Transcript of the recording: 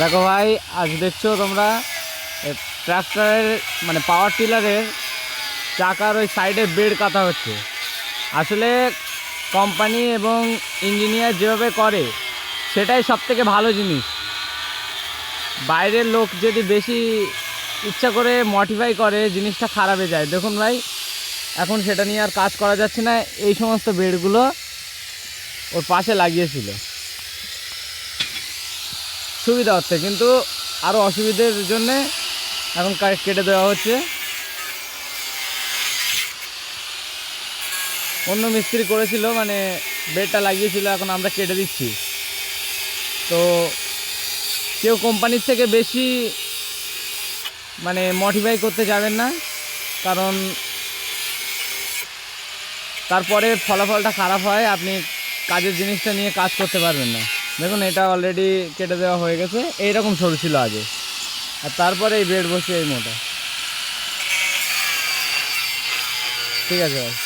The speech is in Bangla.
দেখো ভাই, আজ দেখছো তোমরা ট্রাক্টরের মানে পাওয়ার টিলারের চাকার ওই সাইডের বেড কাটা হচ্ছে। আসলে কোম্পানি এবং ইঞ্জিনিয়ার যেভাবে করে সেটাই সবথেকে ভালো জিনিস। বাইরের লোক যদি বেশি ইচ্ছা করে মডিফাই করে জিনিসটা খারাপে যায়। দেখুন ভাই, এখন সেটা নিয়ে আর কাজ করা যাচ্ছে না। এই সমস্ত বেডগুলো ওর পাশে লাগিয়েছিল সুবিধা হচ্ছে, কিন্তু আরও অসুবিধার জন্যে এখন কেটে দেওয়া হচ্ছে। অন্য মিস্ত্রি করেছিল, মানে বেডটা লাগিয়েছিল, এখন আমরা কেটে দিচ্ছি। তো কেউ কোম্পানির থেকে বেশি মানে মডিফাই করতে যাবেন না, কারণ তারপরে ফলাফলটা খারাপ হয়, আপনি কাজের জিনিসটা নিয়ে কাজ করতে পারবেন না। দেখুন, এটা অলরেডি কেটে দেওয়া হয়ে গেছে, এইরকম সরু ছিল আগে, আর তারপরে এই বেড বসে এই মোটা। ঠিক আছে ভাই।